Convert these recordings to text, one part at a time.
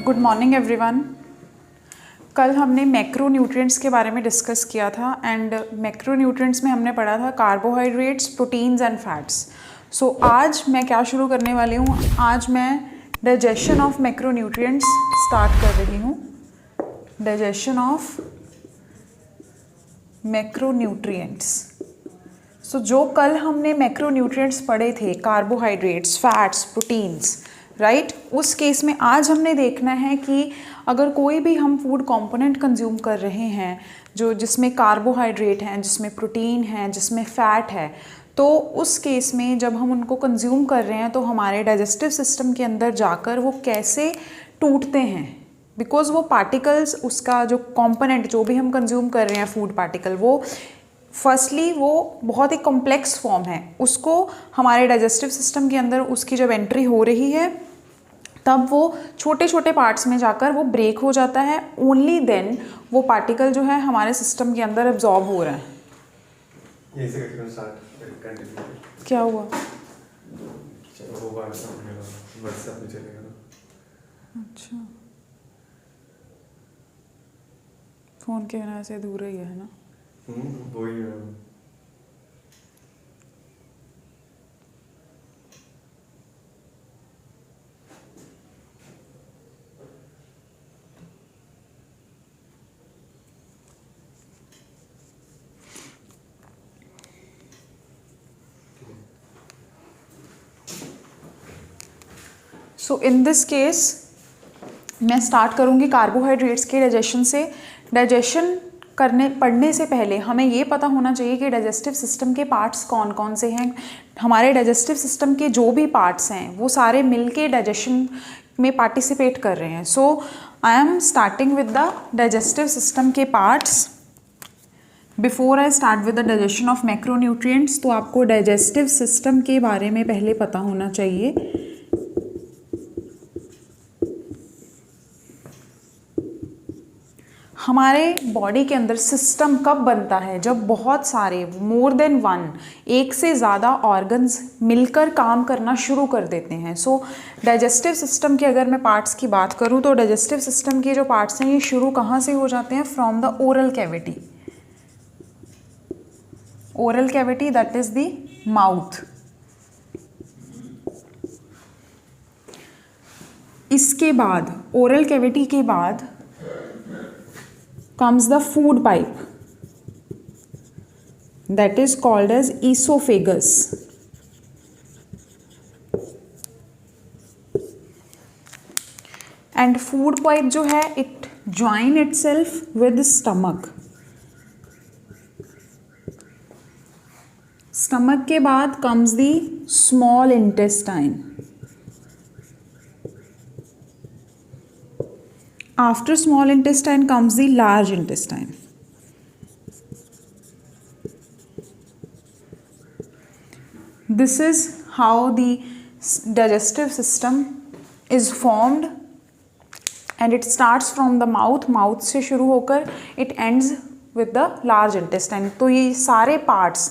Good morning everyone. कल हमने macronutrients के बारे में डिस्कस किया था एंड मैक्रोन्यूट्रिएंट्स में हमने पढ़ा था कार्बोहाइड्रेट्स, प्रोटीन्स एंड फैट्स। सो आज मैं क्या शुरू करने वाली हूँ, आज मैं डाइजेशन ऑफ मैक्रोन्यूट्रिएंट्स स्टार्ट कर रही हूँ। Digestion of macronutrients. सो जो कल हमने मैक्रोन्यूट्रिएंट्स पढ़े थे, कार्बोहाइड्रेट्स, फैट्स, प्रोटीन्स, राइट, उस केस में आज हमने देखना है कि अगर कोई भी हम फूड कंपोनेंट कंज्यूम कर रहे हैं जो जिसमें कार्बोहाइड्रेट हैं, जिसमें प्रोटीन है, जिसमें फैट है, तो उस केस में जब हम उनको कंज्यूम कर रहे हैं तो हमारे डाइजेस्टिव सिस्टम के अंदर जाकर वो कैसे टूटते हैं। बिकॉज वो पार्टिकल्स, उसका जो कंपोनेंट जो भी हम कंज्यूम कर रहे हैं फूड पार्टिकल, वो फर्स्टली वो बहुत ही कॉम्प्लेक्स फॉर्म है, उसको हमारे डाइजेस्टिव सिस्टम के अंदर उसकी जब एंट्री हो रही है तब वो छोटे छोटे पार्ट्स में जाकर वो ब्रेक हो जाता है। ओनली देन वो पार्टिकल जो है हमारे सिस्टम के अंदर एब्जॉर्ब हो रहा है। क्या हुआ? अच्छा, फ़ोन के वजह से दूर ही है ना। वही है। सो इन दिस केस मैं स्टार्ट करूँगी कार्बोहाइड्रेट्स के डाइजेशन से। डाइजेशन पढ़ने से पहले हमें ये पता होना चाहिए कि डाइजेस्टिव सिस्टम के पार्ट्स कौन कौन से हैं। हमारे डाइजेस्टिव सिस्टम के जो भी पार्ट्स हैं वो सारे मिलके डाइजेशन में पार्टिसिपेट कर रहे हैं। So I am starting with the digestive system के parts. Before I start with the digestion of macronutrients, तो आपको डाइजेस्टिव सिस्टम के बारे में पहले पता होना चाहिए। हमारे बॉडी के अंदर सिस्टम कब बनता है? जब बहुत सारे, मोर देन वन, एक से ज़्यादा ऑर्गन्स मिलकर काम करना शुरू कर देते हैं। सो डाइजेस्टिव सिस्टम के अगर मैं पार्ट्स की बात करूं तो डाइजेस्टिव सिस्टम के जो पार्ट्स हैं ये शुरू कहाँ से हो जाते हैं? From the oral cavity. Oral cavity, that is the mouth. इसके बाद, ओरल कैविटी के बाद comes the food pipe, that is called as esophagus. And food pipe जो है it join itself with stomach. Stomach के बाद comes the small intestine. After small intestine comes the large intestine. This is how the digestive system is formed and it starts from the mouth. Mouth से शुरू होकर it ends with the large intestine. तो ये सारे parts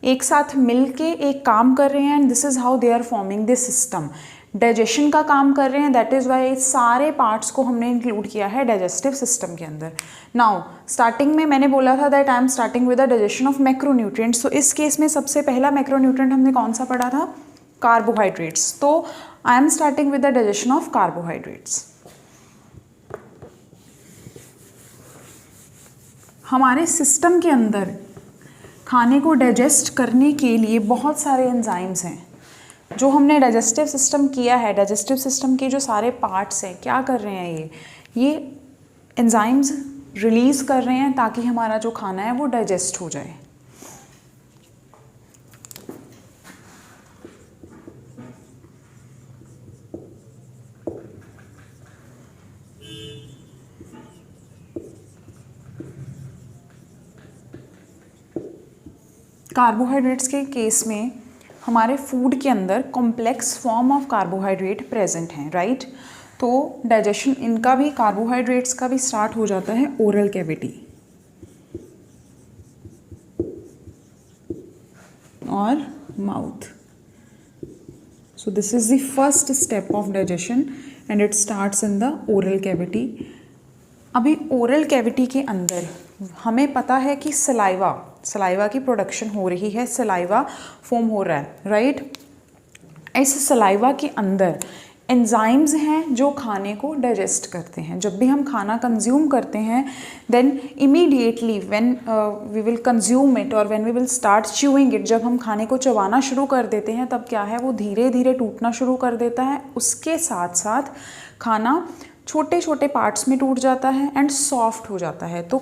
एक साथ मिलके एक काम कर रहे हैं and this is how they are forming this system. Digestion का काम कर रहे हैं, दैट इज़ वाई सारे पार्ट्स को हमने इंक्लूड किया है डाइजेस्टिव सिस्टम के अंदर। नाउ स्टार्टिंग में मैंने बोला था that I am starting with the digestion of macronutrients. तो इस केस में सबसे पहला मैक्रोन्यूट्रिएंट हमने कौन सा पढ़ा था? कार्बोहाइड्रेट्स। तो I am starting with the digestion of carbohydrates. हमारे सिस्टम के अंदर खाने को डाइजेस्ट करने के लिए बहुत सारे एंजाइम्स हैं। जो हमने डाइजेस्टिव सिस्टम किया है, डाइजेस्टिव सिस्टम के जो सारे पार्ट्स हैं, क्या कर रहे हैं? ये एंजाइम्स रिलीज़ कर रहे हैं ताकि हमारा जो खाना है वो डाइजेस्ट हो जाए। कार्बोहाइड्रेट्स के केस में हमारे फूड के अंदर complex form of carbohydrate present हैं, राइट। तो डाइजेशन इनका भी, कार्बोहाइड्रेट्स का भी स्टार्ट हो जाता है ओरल कैविटी और mouth. So this is the first step of digestion and it starts in the oral cavity. अभी ओरल कैविटी के अंदर हमें पता है कि सलाइवा की प्रोडक्शन हो रही है, सलाइवा फॉर्म हो रहा है, राइट। इस सलाइवा के अंदर एंजाइम्स हैं जो खाने को डाइजेस्ट करते हैं। जब भी हम खाना कंज्यूम करते हैं then immediately when we will consume it और when we will start chewing it, जब हम खाने को चबाना शुरू कर देते हैं तब क्या है, वो धीरे धीरे टूटना शुरू कर देता है। उसके साथ साथ खाना छोटे छोटे पार्ट्स में टूट जाता है एंड सॉफ्ट हो जाता है। तो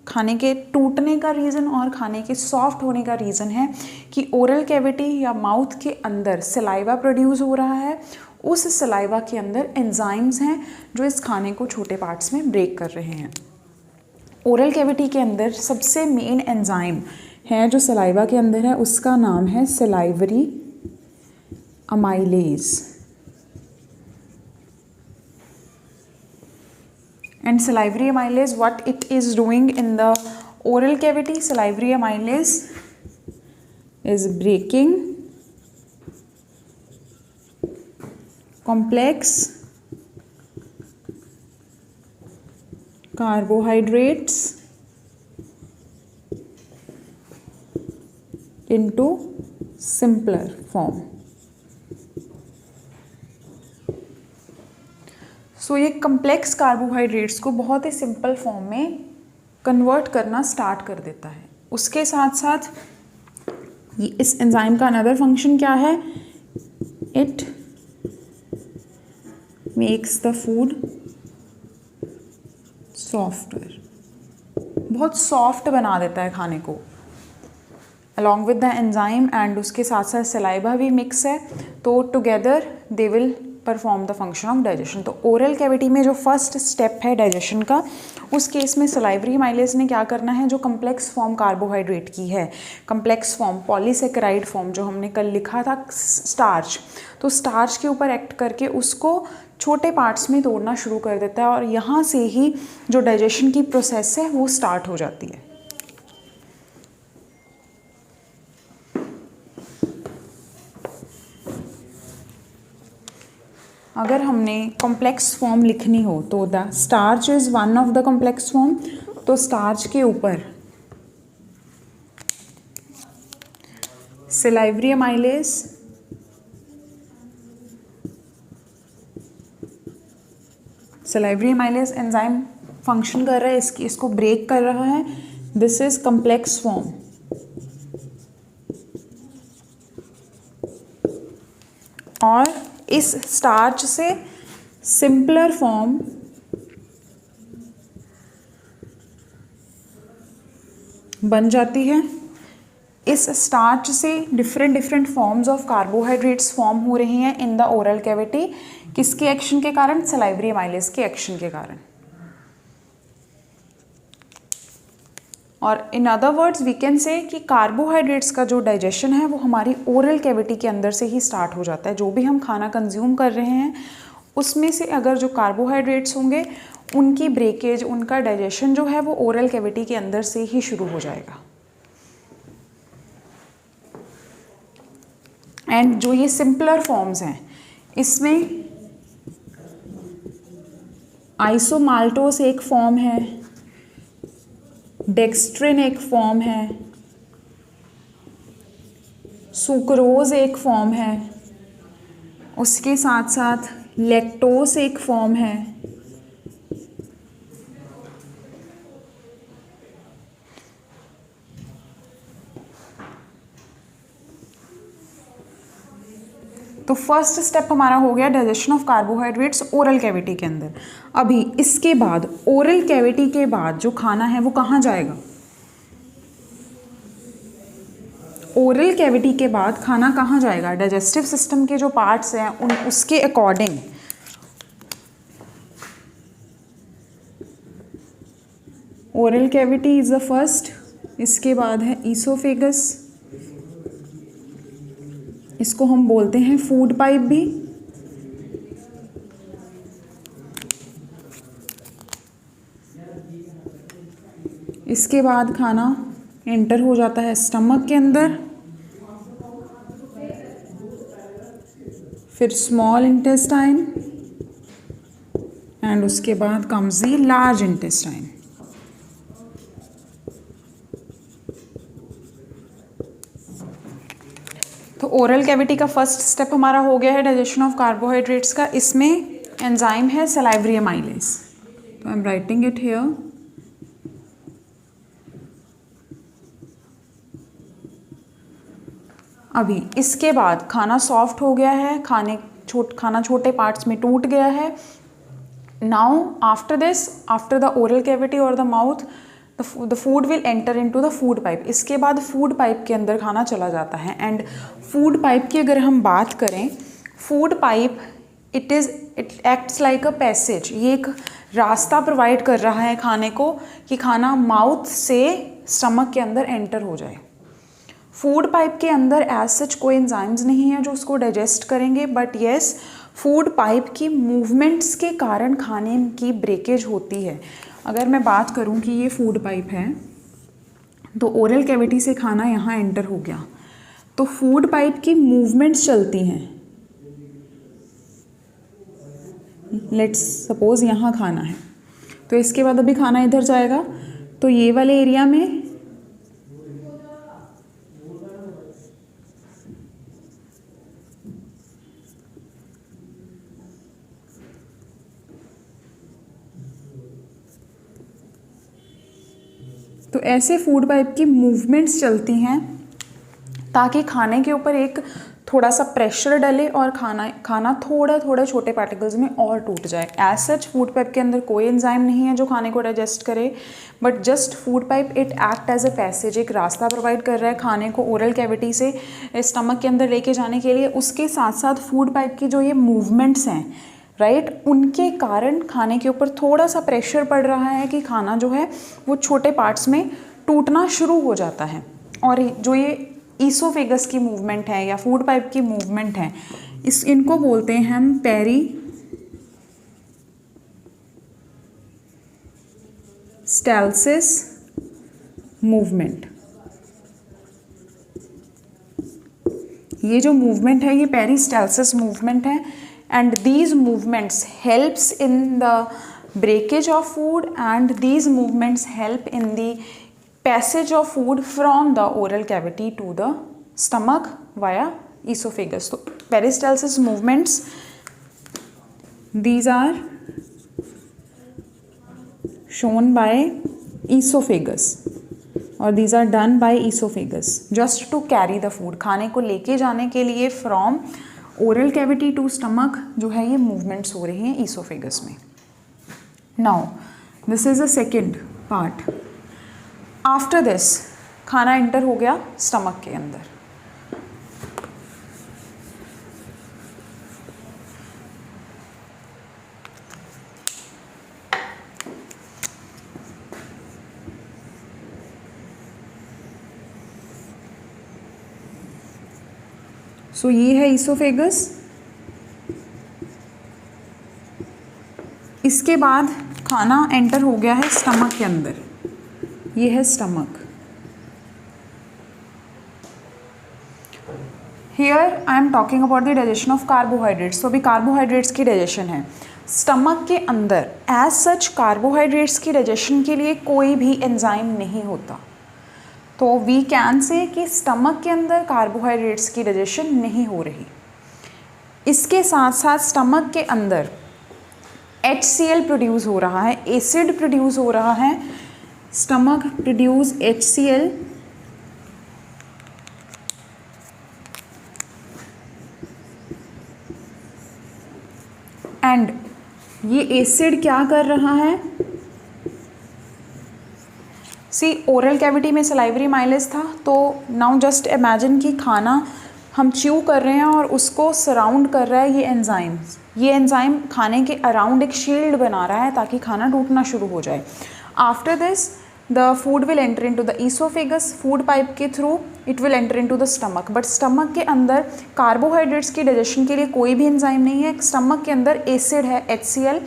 खाने के टूटने का रीज़न और खाने के सॉफ्ट होने का रीज़न है कि ओरल कैविटी या माउथ के अंदर सलाइवा प्रोड्यूस हो रहा है। उस सलाइवा के अंदर एंजाइम्स हैं जो इस खाने को छोटे पार्ट्स में ब्रेक कर रहे हैं। ओरल कैविटी के अंदर सबसे मेन एंजाइम है जो सलाइवा के अंदर है, उसका नाम है salivary amylase. And salivary amylase, what it is doing in the oral cavity, salivary amylase is breaking complex carbohydrates into simpler form. सो ये कम्प्लेक्स कार्बोहाइड्रेट्स को बहुत ही सिंपल फॉर्म में कन्वर्ट करना स्टार्ट कर देता है। उसके साथ साथ इस एंजाइम का अनदर फंक्शन क्या है, it makes the food softer, बहुत सॉफ्ट बना देता है खाने को along with the enzyme. And उसके साथ साथ सलाइवा भी मिक्स है, तो together they will perform the function of digestion. तो ओरल कैविटी में जो फर्स्ट स्टेप है डाइजेशन का, उस केस में सलाइवरी अमाइलेज ने क्या करना है, जो कम्प्लेक्स फॉर्म कार्बोहाइड्रेट की है, कम्प्लेक्स फॉर्म पॉलीसेकेराइड फॉर्म जो हमने कल लिखा था स्टार्च, तो स्टार्च के ऊपर एक्ट करके उसको छोटे पार्ट्स में तोड़ना शुरू कर देता है और यहाँ से ही जो डाइजेशन की प्रोसेस है वो स्टार्ट हो जाती है। अगर हमने कॉम्प्लेक्स फॉर्म लिखनी हो तो the starch is one of the complex form, तो स्टार्च के ऊपर salivary amylase, salivary amylase enzyme function कर रहा है, इसको ब्रेक कर रहा है। This is complex form. और इस स्टार्च से सिंपलर फॉर्म बन जाती है। इस स्टार्च से different forms of carbohydrates form हो रही हैं इन द ओरल कैविटी, किसके एक्शन के कारण, सलाइवरी अमाइलेज के एक्शन के कारण। और in other words we can say कि कार्बोहाइड्रेट्स का जो डाइजेशन है वो हमारी ओरल कैविटी के अंदर से ही स्टार्ट हो जाता है। जो भी हम खाना कंज्यूम कर रहे हैं उसमें से अगर जो कार्बोहाइड्रेट्स होंगे उनकी ब्रेकेज, उनका डाइजेशन जो है वो ओरल कैविटी के अंदर से ही शुरू हो जाएगा। एंड जो ये सिंपलर फॉर्म्स हैं इसमें आइसोमाल्टोस एक फॉर्म है, डेक्स्ट्रिन एक फॉर्म है, सुक्रोज एक फॉर्म है, उसके साथ साथ लैक्टोस एक फॉर्म है, तो फर्स्ट स्टेप हमारा हो गया digestion of carbohydrates oral cavity के अंदर। अभी इसके बाद ओरल कैविटी के बाद जो खाना है वो कहाँ जाएगा, ओरल कैविटी के बाद खाना कहाँ जाएगा, डाइजेस्टिव सिस्टम के जो पार्ट्स हैं उसके according oral cavity is the first, इसके बाद है ईसोफेगस, इसको हम बोलते हैं फूड पाइप भी, इसके बाद खाना एंटर हो जाता है स्टमक के अंदर, फिर स्मॉल इंटेस्टाइन, एंड उसके बाद कम्स दी लार्ज इंटेस्टाइन। तो ओरल कैविटी का फर्स्ट स्टेप हमारा हो गया है डाइजेशन ऑफ कार्बोहाइड्रेट्स का। इसमें एंजाइम है सलाइवरी अमाइलेज, तो I am writing it here. अभी इसके बाद खाना सॉफ्ट हो गया है, खाना छोटे पार्ट्स में टूट गया है। Now after this, after the oral cavity और the mouth, the food will enter into the food pipe. इसके बाद फूड पाइप के अंदर खाना चला जाता है। एंड फूड पाइप की अगर हम बात करें, food pipe it acts like a passage. ये एक रास्ता प्रोवाइड कर रहा है खाने को कि खाना माउथ से स्टमक के अंदर एंटर हो जाए। फूड पाइप के अंदर एज सच कोई एंजाइम्स नहीं है जो उसको डाइजेस्ट करेंगे, बट येस फूड पाइप की मूवमेंट्स के कारण खाने की ब्रेकेज होती है। अगर मैं बात करूं कि ये फूड पाइप है, तो ओरल कैविटी से खाना यहाँ एंटर हो गया, तो फूड पाइप की मूवमेंट्स चलती हैं। लेट्स सपोज यहाँ खाना है, तो इसके बाद अभी खाना इधर जाएगा, तो ये वाले एरिया में तो ऐसे फूड पाइप की मूवमेंट्स चलती हैं ताकि खाने के ऊपर एक थोड़ा सा प्रेशर डले और खाना थोड़ा छोटे पार्टिकल्स में और टूट जाए। एज सच फूड पाइप के अंदर कोई एंजाइम नहीं है जो खाने को डाइजेस्ट करे, but just food pipe it act as a passage, एक रास्ता प्रोवाइड कर रहा है खाने को ओरल कैविटी से स्टमक के अंदर लेके जाने के लिए। उसके साथ साथ फूड पाइप की जो ये मूवमेंट्स हैं राइट, उनके कारण खाने के ऊपर थोड़ा सा प्रेशर पड़ रहा है कि खाना जो है वो छोटे पार्ट्स में टूटना शुरू हो जाता है। और जो ये ईसोफेगस की मूवमेंट है या फूड पाइप की मूवमेंट है, इनको बोलते हैं हम पेरिस्टाल्सिस मूवमेंट। ये जो मूवमेंट है ये पेरिस्टाल्सिस मूवमेंट है, and these movements helps in the breakage of food, and these movements help in the passage of food from the oral cavity to the stomach via esophagus. So peristalsis movements, these are shown by esophagus और these are done by esophagus just to carry the food। खाने को लेके जाने के लिए from oral cavity to stomach जो है ये मूवमेंट्स हो रही हैं ईसोफेगस में। Now this is a second part. After this खाना एंटर हो गया स्टमक के अंदर। सो ये है ईसोफेगस। इसके बाद खाना एंटर हो गया है स्टमक के अंदर, ये है stomach. Here I am talking about the digestion of carbohydrates. तो अभी कार्बोहाइड्रेट्स की डाइजेशन है स्टमक के अंदर। एज सच कार्बोहाइड्रेट्स की डाइजेशन के लिए कोई भी एंजाइम नहीं होता, तो वी कैन से कि स्टमक के अंदर कार्बोहाइड्रेट्स की डाइजेशन नहीं हो रही। इसके साथ साथ स्टमक के अंदर HCl प्रोड्यूस हो रहा है, एसिड प्रोड्यूस हो रहा है। स्टमक प्रोड्यूस HCl एंड ये एसिड क्या कर रहा है, सी ओरल कैविटी में सलाइवरी माइलेज था, तो नाउ जस्ट इमेजिन कि खाना हम च्यू कर रहे हैं और उसको सराउंड कर रहा है ये एंजाइम। ये एंजाइम खाने के अराउंड एक शील्ड बना रहा है ताकि खाना टूटना शुरू हो जाए। After this the food will enter into the oesophagus, food pipe के through it will enter into the stomach. But stomach के अंदर कार्बोहाइड्रेट्स की डाइजेशन के लिए कोई भी एंजाइम नहीं है। स्टमक के अंदर एसिड है HCl।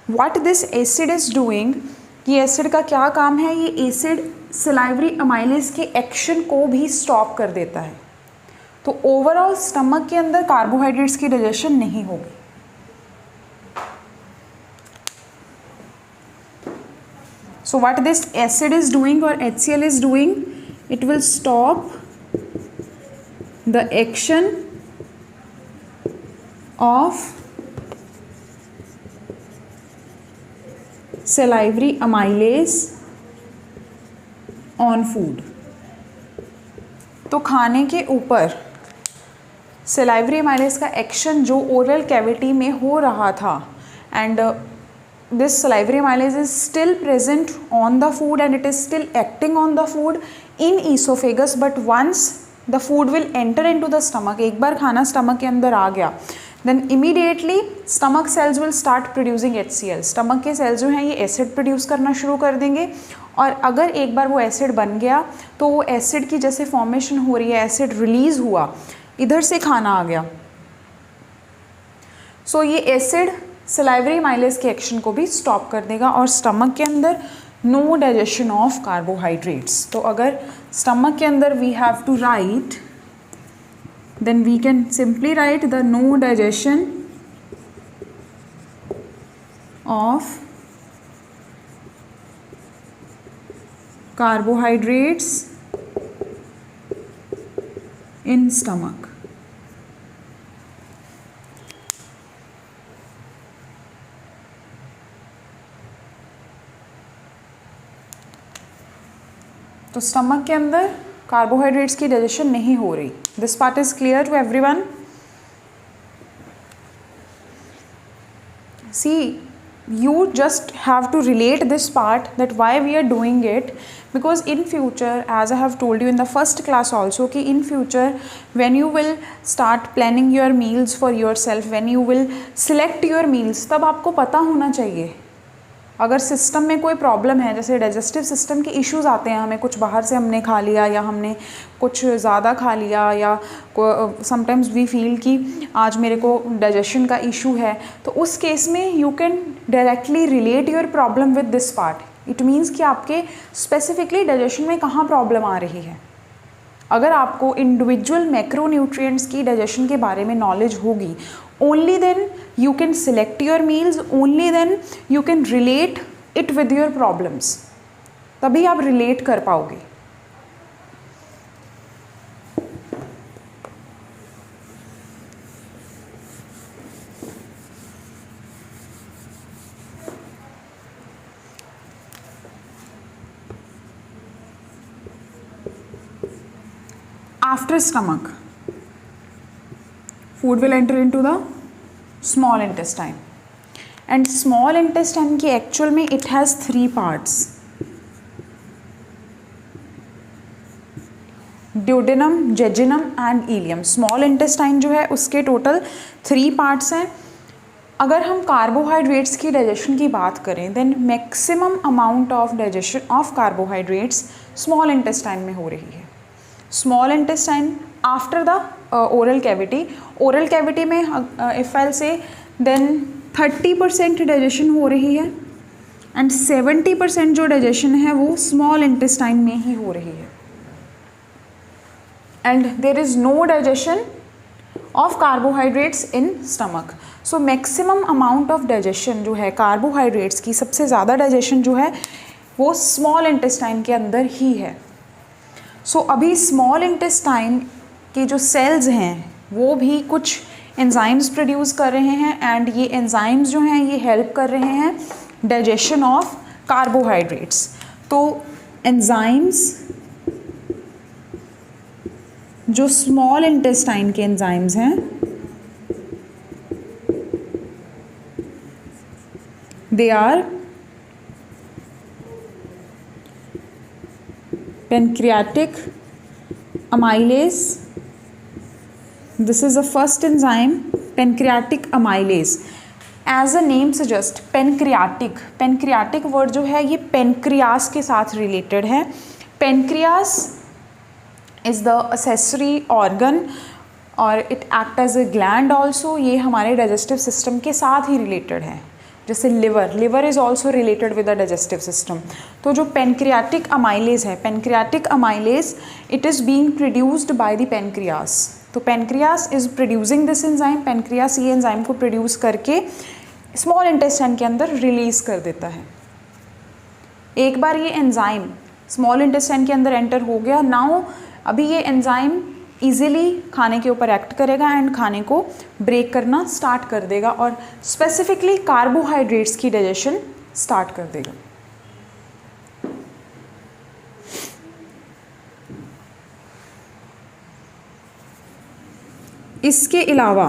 What this acid is doing, ये एसिड का क्या काम है, ये एसिड सलाइवरी अमाइलेज के एक्शन को भी स्टॉप कर देता है। तो ओवरऑल स्टमक के अंदर कार्बोहाइड्रेट्स की डाइजेशन नहीं होगी। So what this acid is doing or HCl is doing, it will stop the action of salivary amylase on food. तो खाने के ऊपर salivary amylase का एक्शन जो ओरल कैविटी में हो रहा था, and this salivary amylase is still present on the food and it is still acting on the food in esophagus, but once the food will enter into the stomach, एक बार खाना stomach के अंदर आ गया, then immediately stomach cells will start producing HCl. Stomach के sales जो हैं ये acid produce करना शुरू कर देंगे, और अगर एक बार वो एसिड बन गया तो वो एसिड की जैसे फॉर्मेशन हो रही है, एसिड रिलीज हुआ, इधर से खाना आ गया, सो ये एसिड सलाइवरी अमाइलेज के एक्शन को भी स्टॉप कर देगा और स्टमक के अंदर नो डाइजेशन ऑफ कार्बोहाइड्रेट्स. तो अगर स्टमक के अंदर we have to write, then we can simply write the no digestion of carbohydrates in stomach. तो स्टमक के अंदर कार्बोहाइड्रेट्स की डाइजेशन नहीं हो रही. This part is clear to everyone. See, you just have to relate this part that why we are doing it, because in future, as I have told you in the first class also, कि in future when you will start planning your meals for yourself, when you will select your meals, तब आपको पता होना चाहिए अगर system में कोई problem है, जैसे डाइजेस्टिव सिस्टम के इश्यूज आते हैं, हमें कुछ बाहर से हमने खा लिया या हमने कुछ ज़्यादा खा लिया, या समटाइम्स वी फील कि आज मेरे को डाइजेशन का इशू है, तो उस केस में you can directly relate your problem with this part. It means कि आपके स्पेसिफिकली डाइजेशन में कहाँ प्रॉब्लम आ रही है. अगर आपको इंडिविजुअल मैक्रोन्यूट्रिएंट्स की डाइजेशन के बारे में नॉलेज होगी, only then you can select your meals, only then you can relate it with your problems. तभी आप relate कर पाओगे. After stomach, food will enter into the small intestine, and small intestine की actual में it has 3 parts. duodenum, jejunum and ileum. small intestine जो है उसके total 3 parts हैं. अगर हम कार्बोहाइड्रेट्स की डाइजेशन की बात करें, then maximum amount of digestion of carbohydrates small intestine में हो रही है. Small intestine after the oral cavity. Oral cavity में if I say then 30% digestion हो रही है, एंड 70% जो डाइजेशन है वो स्मॉल इंटेस्टाइन में ही हो रही है, and there is no digestion of carbohydrates in stomach. So maximum amount of digestion जो है कार्बोहाइड्रेट्स की, सबसे ज़्यादा डाइजेशन जो है वो स्मॉल इंटेस्टाइन के अंदर ही है. सो अभी स्मॉल इंटेस्टाइन के जो सेल्स हैं वो भी कुछ एंजाइम्स प्रोड्यूस कर रहे हैं, एंड ये एंजाइम्स जो हैं ये हेल्प कर रहे हैं डाइजेशन ऑफ कार्बोहाइड्रेट्स. तो एंजाइम्स जो स्मॉल इंटेस्टाइन के एंजाइम्स हैं, they are pancreatic amylase. This is the first enzyme, pancreatic amylase. As the name suggests, pancreatic word जो है ये पेनक्रियास के साथ रिलेटेड है. Pancreas is the accessory organ और it act as a gland also. ये हमारे डाइजेस्टिव सिस्टम के साथ ही रिलेटेड है. जैसे liver is also related with the digestive system. तो जो पेनक्रियाटिक अमाइलेज है, pancreatic amylase it is being produced by the pancreas. तो pancreas is producing this enzyme. Pancreas ये एंजाइम को प्रोड्यूस करके स्मॉल इंटेस्टाइन के अंदर रिलीज़ कर देता है. एक बार ये एंजाइम स्मॉल इंटेस्टाइन के अंदर एंटर हो गया, नाउ अभी ये एंजाइम इजीली खाने के ऊपर एक्ट करेगा एंड खाने को ब्रेक करना स्टार्ट कर देगा और स्पेसिफिकली कार्बोहाइड्रेट्स की डाइजेशन स्टार्ट कर देगा। इसके अलावा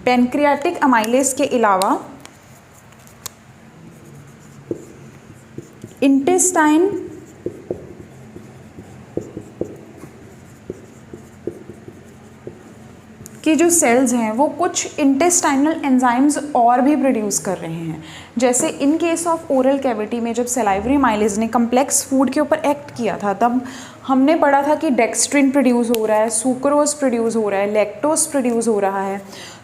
पैनक्रियाटिक अमाइलेज के अलावा इंटेस्टाइन की जो सेल्स हैं वो कुछ इंटेस्टाइनल एंजाइम्स और भी प्रोड्यूस कर रहे हैं। जैसे in case of oral cavity में जब सलाइवरी माइलेज ने कम्प्लेक्स फूड के ऊपर एक्ट किया था तब हमने पढ़ा था कि डेक्स्ट्रिन प्रोड्यूस हो रहा है, सुक्रोज प्रोड्यूस हो रहा है, लैक्टोज प्रोड्यूस हो रहा है।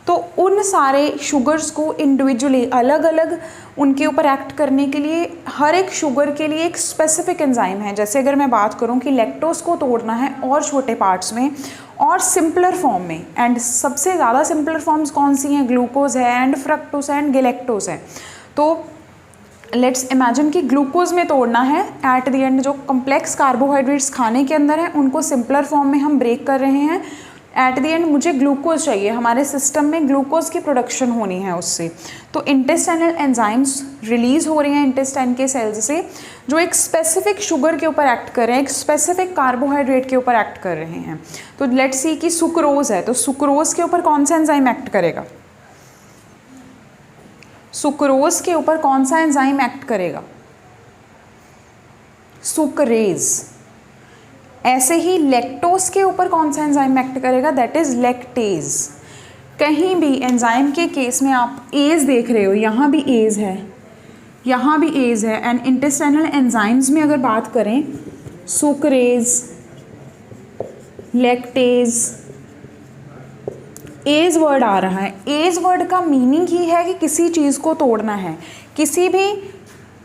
तो उन सारे शुगर्स को इंडिविजुअली अलग अलग उनके ऊपर एक्ट करने के लिए हर एक शुगर के लिए एक स्पेसिफिक एंजाइम है। जैसे अगर मैं बात करूं कि लैक्टोज को तोड़ना है और छोटे पार्ट्स में और सिंपलर फॉर्म में, एंड सबसे ज़्यादा सिंपलर फॉर्म्स कौन सी हैं, ग्लूकोज है एंड फ्रक्टोज एंड गैलेक्टोज है। तो लेट्स इमेजिन कि ग्लूकोज में तोड़ना है, एट द एंड जो कम्प्लेक्स कार्बोहाइड्रेट्स खाने के अंदर हैं उनको सिंपलर फॉर्म में हम ब्रेक कर रहे हैं। एट द एंड मुझे ग्लूकोज चाहिए, हमारे सिस्टम में ग्लूकोज की प्रोडक्शन होनी है उससे। तो इंटेस्टाइनल एंजाइम्स रिलीज हो रही हैं इंटेस्टाइन के सेल्स से जो एक स्पेसिफिक शुगर के ऊपर एक्ट कर रहे हैं, एक स्पेसिफिक कार्बोहाइड्रेट के ऊपर एक्ट कर रहे हैं। तो लेट्स सी कि सुक्रोज है, तो सुक्रोज के ऊपर कौन सा एंजाइम एक्ट करेगा, सुक्रोज के ऊपर कौन सा एंजाइम एक्ट करेगा, सुक्रेज। ऐसे ही लैक्टोज के ऊपर कौन सा एंजाइम एक्ट करेगा, दैट इज लैक्टेज। कहीं भी एंजाइम के केस में आप एज देख रहे हो, यहाँ भी एज है, यहाँ भी एज है। एंड इंटेस्टाइनल एंजाइम्स में अगर बात करें सुक्रेज, लैक्टेज, एज वर्ड आ रहा है। एज वर्ड का मीनिंग ही है कि किसी चीज़ को तोड़ना है। किसी भी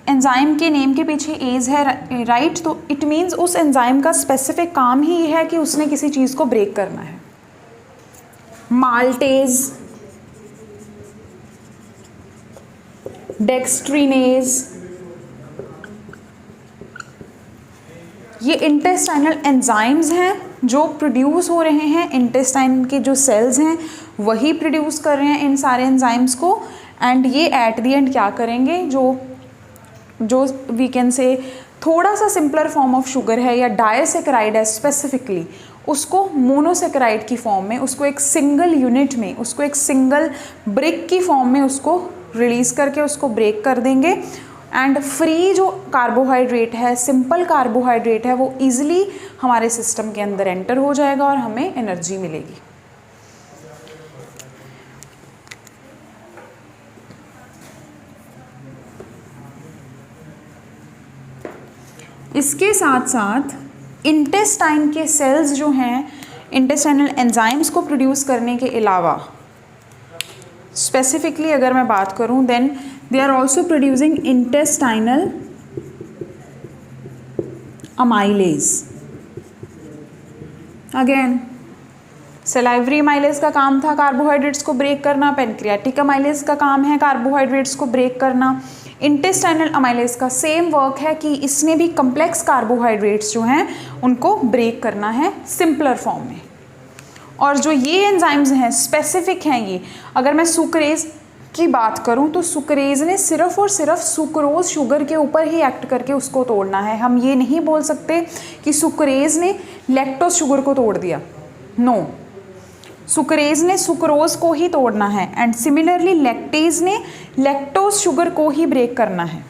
एंजाइम के नेम के पीछे एज है, राइट, तो इट मीन्स उस एंजाइम का स्पेसिफिक काम ही है कि उसने किसी चीज़ को ब्रेक करना है। माल्टेज, डेक्स्ट्रीनेज, ये इंटेस्टाइनल एंजाइम्स हैं जो प्रोड्यूस हो रहे हैं, इंटेस्टाइन के जो सेल्स हैं वही प्रोड्यूस कर रहे हैं इन सारे एंजाइम्स को। एंड ये एट द एंड क्या करेंगे, जो वी कैन से थोड़ा सा सिंपलर फॉर्म ऑफ शुगर है या डायसेक्राइड है स्पेसिफिकली, उसको मोनोसेक्राइड की फॉर्म में, उसको एक सिंगल यूनिट में, उसको एक सिंगल ब्रिक की फॉर्म में उसको रिलीज़ करके उसको ब्रेक कर देंगे। एंड फ्री जो कार्बोहाइड्रेट है, सिंपल कार्बोहाइड्रेट है, वो ईजिली हमारे सिस्टम के अंदर एंटर हो जाएगा और हमें एनर्जी मिलेगी। इसके साथ साथ इंटेस्टाइन के सेल्स जो हैं, इंटेस्टाइनल एंजाइम्स को प्रोड्यूस करने के अलावा स्पेसिफिकली अगर मैं बात करूं, then they are also producing intestinal amylase. Again salivary amylase का काम था कार्बोहाइड्रेट्स को ब्रेक करना, पैनक्रियाटिक अमाइलेज का काम है कार्बोहाइड्रेट्स को ब्रेक करना। इंटेस्टाइनल अमाइलेज का सेम वर्क है कि इसने भी कम्प्लेक्स कार्बोहाइड्रेट्स जो हैं उनको ब्रेक करना है सिंपलर फॉर्म में। और जो ये एंजाइम्स हैं स्पेसिफिक हैं ये, अगर मैं सुक्रेज की बात करूं तो सुक्रेज ने सिर्फ और सिर्फ सुक्रोज शुगर के ऊपर ही एक्ट करके उसको तोड़ना है। हम ये नहीं बोल सकते कि सुक्रेज ने लैक्टोज शुगर को तोड़ दिया, नो, सुक्रेज ने सुक्रोज को ही तोड़ना है। एंड सिमिलरली लैक्टेज ने लैक्टोज शुगर को ही ब्रेक करना है।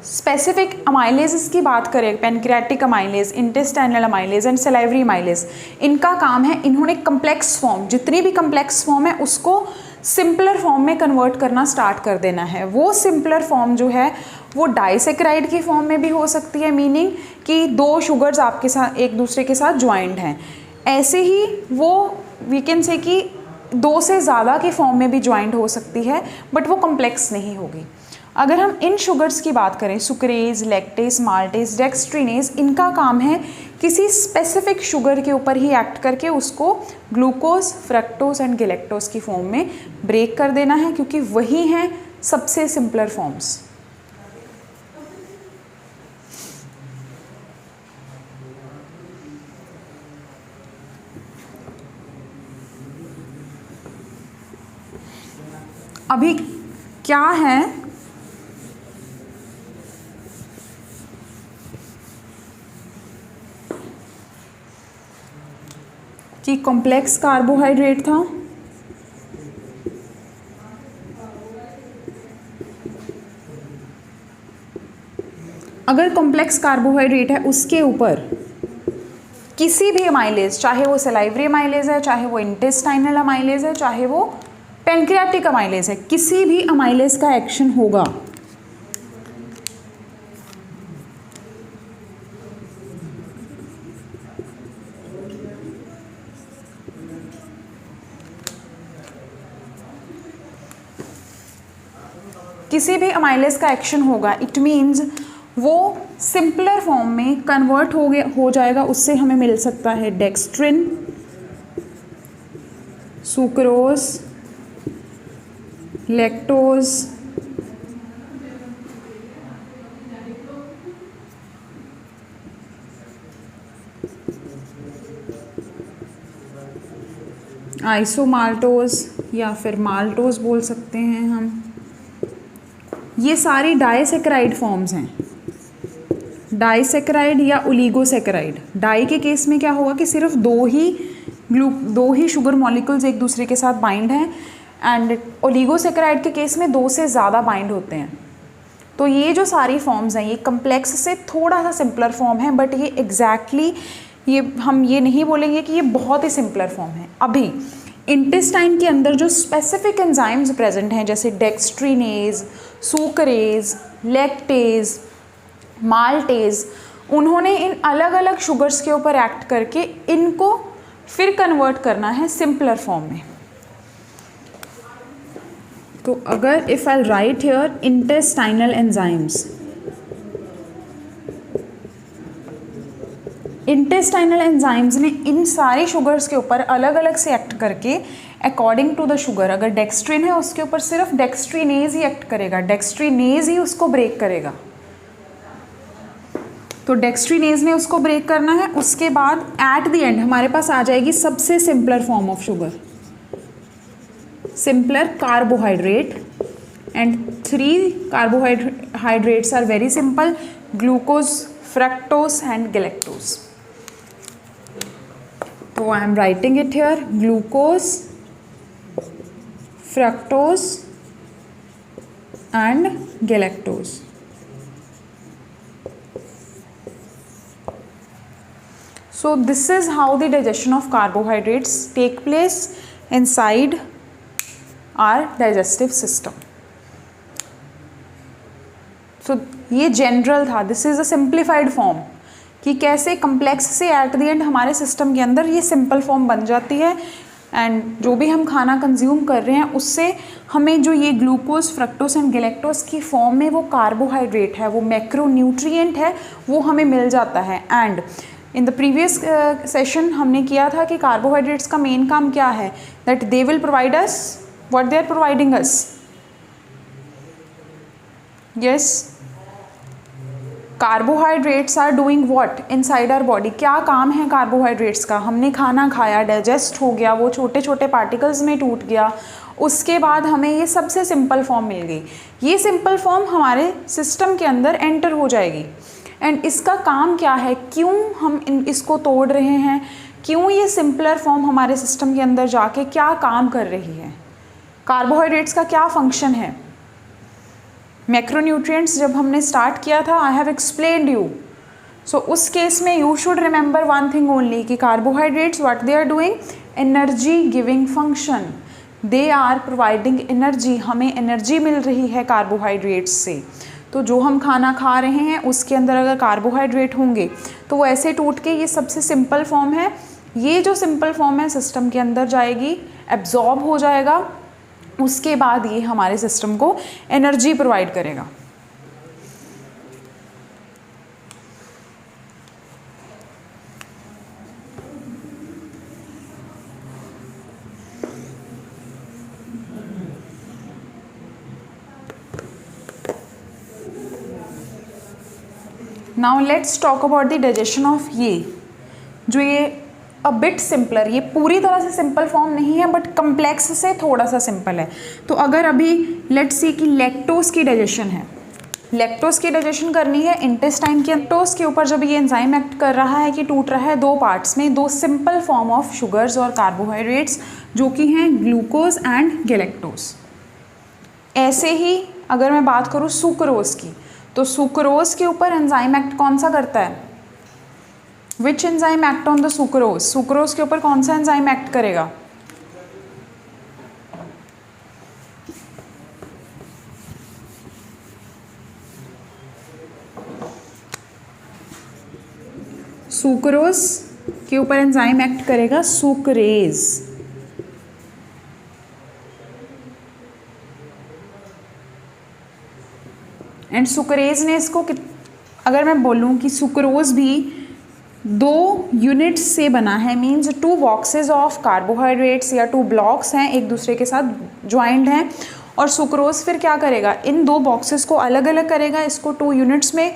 स्पेसिफिक अमाइलेज की बात करें, pancreatic amylase, intestinal amylase and salivary amylase, इनका काम है, इन्होंने कम्प्लेक्स फॉर्म, जितनी भी कम्प्लेक्स फॉर्म है उसको सिंपलर फॉर्म में कन्वर्ट करना स्टार्ट कर देना है। वो सिंपलर फॉर्म जो है वो डाइसेक्राइड की फॉर्म में भी हो सकती है, मीनिंग कि दो शुगर्स आपके साथ एक दूसरे के साथ ज्वाइंट हैं। ऐसे ही वो वी कैन से कि दो से ज़्यादा के फॉर्म में भी ज्वाइंट हो सकती है, बट वो कम्प्लेक्स नहीं होगी। अगर हम इन शुगर्स की बात करें, सुक्रेज, लैक्टेज, माल्टेज, डेक्स्ट्रीनेज, इनका काम है किसी स्पेसिफिक शुगर के ऊपर ही एक्ट करके उसको ग्लूकोज, फ्रक्टोज एंड गैलेक्टोज की फॉर्म में ब्रेक कर देना है, क्योंकि वही हैं सबसे सिंपलर फॉर्म्स। अभी क्या है कि कॉम्प्लेक्स कार्बोहाइड्रेट था, अगर कॉम्प्लेक्स कार्बोहाइड्रेट है उसके ऊपर किसी भी अमाइलेज, चाहे वो सलाइवरी अमाइलेज है, चाहे वो इंटेस्टाइनल अमाइलेज है, चाहे वो पेनक्रियाटिक अमाइलेज है, किसी भी अमाइलेज का एक्शन होगा किसी भी अमाइलेज का एक्शन होगा, इट मीन्स वो सिंपलर फॉर्म में कन्वर्ट हो जाएगा, उससे हमें मिल सकता है डेक्स्ट्रिन, सुक्रोज, लैक्टोज, आइसोमाल्टोज या फिर माल्टोज बोल सकते हैं हम। ये सारी डाइसैकेराइड फॉर्म्स हैं, डाइसैकेराइड या ओलिगोसैकेराइड। डाई के केस में क्या होगा कि सिर्फ दो ही शुगर मॉलिक्यूल्स एक दूसरे के साथ बाइंड हैं, एंड ओलिगोसैकेराइड के केस में 2 से ज़्यादा बाइंड होते हैं। तो ये जो सारी फॉर्म्स हैं ये कम्प्लेक्स से थोड़ा सा सिंपलर फॉर्म है, बट ये एग्जैक्टली ये हम ये नहीं बोलेंगे कि ये बहुत ही सिंपलर फॉर्म है। अभी इंटेस्टाइन के अंदर जो स्पेसिफिक एंजाइम्स प्रेजेंट हैं, जैसे डेक्स्ट्रीनेज, सुक्रेज, लैक्टेज, माल्टेज, उन्होंने इन अलग अलग शुगर्स के ऊपर एक्ट करके इनको फिर कन्वर्ट करना है सिंपलर फॉर्म में। तो अगर if I right here intestinal enzymes, intestinal enzymes ने इन सारी शुगर्स के ऊपर अलग अलग से एक्ट करके अकॉर्डिंग टू द शुगर, अगर डेक्स्ट्रिन है उसके ऊपर सिर्फ डेक्स्ट्रीनेज ही एक्ट करेगा, डेक्स्ट्रीनेज ही उसको ब्रेक करेगा। तो डेक्स्ट्रीनेज ने उसको ब्रेक करना है, उसके बाद एट द एंड हमारे पास आ जाएगी सबसे simpler form of sugar, simpler carbohydrate, and 3 carbohydrates are very simple, glucose, fructose and galactose. तो I am writing it here, glucose, fructose and galactose. So this is how the digestion of carbohydrates take place inside our digestive system. So ये general था, this is a simplified form कि कैसे complex से at the end हमारे system के अंदर ये simple form बन जाती है, एंड जो भी हम खाना कंज्यूम कर रहे हैं उससे हमें जो ये ग्लूकोज, फ्रक्टोज एंड गैलेक्टोज की फॉर्म में वो कार्बोहाइड्रेट है, वो मैक्रोन्यूट्रिएंट है, वो हमें मिल जाता है। And in the previous session हमने किया था कि कार्बोहाइड्रेट्स का मेन काम क्या है, that they will provide us what they are providing us. Yes, carbohydrates are doing what inside our body. क्या काम है कार्बोहाइड्रेट्स का? हमने खाना खाया, डाइजेस्ट हो गया, वो छोटे छोटे पार्टिकल्स में टूट गया, उसके बाद हमें ये सबसे सिंपल फॉर्म मिल गई। ये सिंपल फॉर्म हमारे सिस्टम के अंदर एंटर हो जाएगी, एंड इसका काम क्या है, क्यों हम इसको तोड़ रहे हैं, क्यों ये सिंपलर फॉर्म हमारे सिस्टम के अंदर जाके क्या काम कर रही है, कार्बोहाइड्रेट्स का क्या फंक्शन है। मैक्रोन्यूट्रिएंट्स जब हमने स्टार्ट किया था, I have explained you. So उस केस में you should remember one thing only कि carbohydrates what they are doing, energy giving function, they are providing energy. हमें एनर्जी मिल रही है कार्बोहाइड्रेट्स से। तो जो हम खाना खा रहे हैं उसके अंदर अगर कार्बोहाइड्रेट होंगे तो वो ऐसे टूट के ये सबसे सिंपल फॉर्म है, ये जो सिंपल फॉर्म है सिस्टम के अंदर जाएगी, एब्जॉर्ब हो जाएगा, उसके बाद ये हमारे सिस्टम को एनर्जी प्रोवाइड करेगा। Now let's talk about the digestion of ये जो ये अ बिट सिंपलर, ये पूरी तरह से सिंपल फॉर्म नहीं है बट कम्प्लेक्स से थोड़ा सा सिंपल है। तो अगर अभी लेट्स सी कि लैक्टोज की डाइजेशन है, लैक्टोज की डाइजेशन करनी है इंटेस्टाइन के, लैक्टोज के ऊपर जब ये एंजाइम एक्ट कर रहा है कि टूट रहा है दो पार्ट्स में, दो सिंपल फॉर्म ऑफ शुगर्स और कार्बोहाइड्रेट्स जो कि हैं ग्लूकोज एंड गैलेक्टोज। ऐसे ही अगर मैं बात करूँ सुक्रोज की, तो सुक्रोज के ऊपर एंजाइम एक्ट कौन सा करता है, which enzyme act on the sucrose, sucrose के ऊपर कौन सा एंजाइम एक्ट करेगा, सुक्रोज के ऊपर एंजाइम एक्ट करेगा सुक्रेज। एंड सुक्रेज ने इसको अगर मैं बोलूं कि सुक्रोज भी 2 यूनिट्स से बना है, मीन्स 2 बॉक्सेस ऑफ कार्बोहाइड्रेट्स या 2 ब्लॉक्स हैं एक दूसरे के साथ ज्वाइंट हैं, और सुक्रोज फिर क्या करेगा, इन 2 बॉक्सेस को अलग अलग करेगा, इसको 2 यूनिट्स में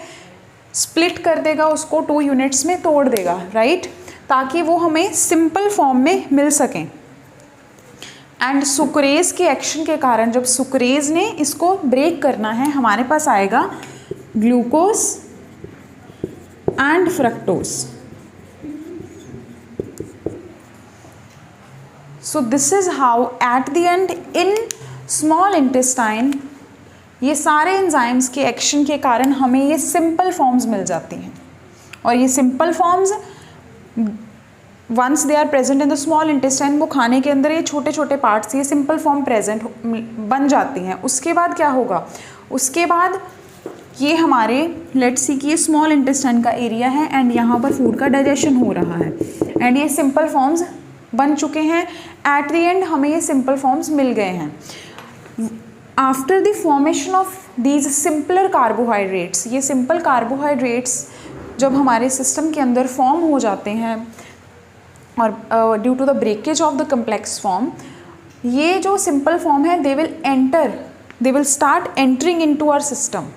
स्प्लिट कर देगा, उसको 2 यूनिट्स में तोड़ देगा, राइट, ताकि वो हमें सिंपल फॉर्म में मिल सकें। एंड सुक्रेज के एक्शन के कारण जब सुक्रेज ने इसको ब्रेक करना है, हमारे पास आएगा glucose and fructose. So this is how eight the and in small intestine ये सारे एंजाइम्स के एक्शन के कारण हमें ये सिंपल फॉर्म्स मिल जाती हैं, और ये simple forms once they are present in the small intestine, वो खाने के अंदर ये छोटे छोटे पार्ट्स ये सिंपल फॉर्म प्रेजेंट बन जाती हैं। उसके बाद क्या होगा, उसके बाद ये हमारे लेट्स सी कि ये स्मॉल इंटेस्टाइन का एरिया है एंड यहाँ पर फूड का डाइजेशन हो रहा है एंड ये सिंपल फॉर्म्स बन चुके हैं। एट द एंड हमें ये सिंपल फॉर्म्स मिल गए हैं। After the formation of these simpler carbohydrates, ये सिंपल कार्बोहाइड्रेट्स जब हमारे सिस्टम के अंदर फॉर्म हो जाते हैं और due to the breakage of the complex form, ये जो सिंपल फॉर्म है they will start entering into our system.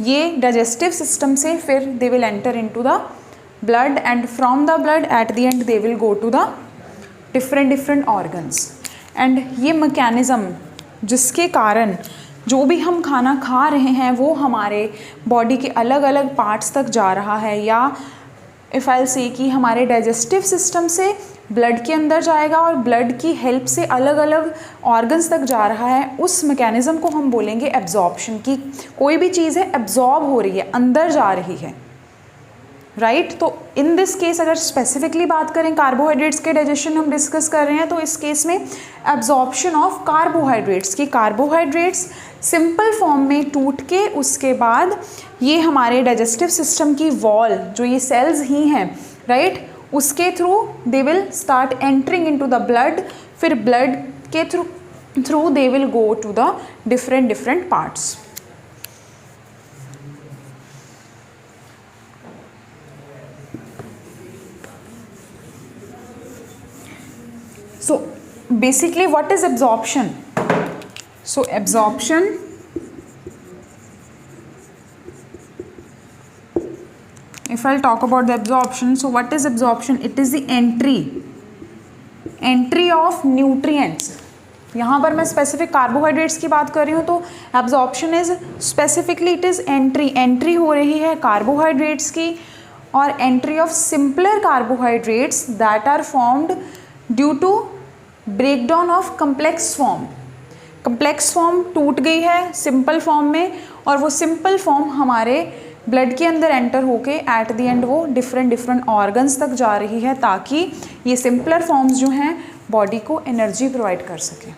ये डाइजेस्टिव सिस्टम से फिर they will enter into the blood and from the blood at the end they will go to the different organs. And ये mechanism जिसके कारण जो भी हम खाना खा रहे हैं वो हमारे बॉडी के अलग अलग पार्ट्स तक जा रहा है, या इफ़ आई से कि हमारे डाइजेस्टिव सिस्टम से ब्लड के अंदर जाएगा और ब्लड की हेल्प से अलग अलग ऑर्गन्स तक जा रहा है, उस मैकेनिज़्म को हम बोलेंगे एब्जॉर्प्शन। की कोई भी चीज़ है एब्जॉर्ब हो रही है, अंदर जा रही है, राइट। तो इन दिस केस अगर स्पेसिफिकली बात करें कार्बोहाइड्रेट्स के डाइजेशन हम डिस्कस कर रहे हैं, तो इस केस में एब्जॉर्प्शन ऑफ कार्बोहाइड्रेट्स की कार्बोहाइड्रेट्स सिंपल फॉर्म में टूट के उसके बाद ये हमारे डाइजेस्टिव सिस्टम की वॉल जो ये सेल्स ही हैं, राइट, उसके through they will start entering into the blood, फिर ब्लड के through they will go to the different parts. So basically what is absorption? So absorption if I'll talk about the absorption, so what is absorption? It is the entry of nutrients. यहाँ पर मैं specific carbohydrates की बात कर रही हूँ, तो absorption is specifically it is entry हो रही है कार्बोहाइड्रेट्स की, और entry of simpler carbohydrates that are formed due to breakdown of complex form. Complex form टूट गई है सिंपल फॉर्म में, और वो सिंपल फॉर्म हमारे ब्लड के अंदर एंटर होके एट द एंड वो डिफरेंट ऑर्गन्स तक जा रही है, ताकि ये सिंपलर फॉर्म्स जो हैं बॉडी को एनर्जी प्रोवाइड कर सकें।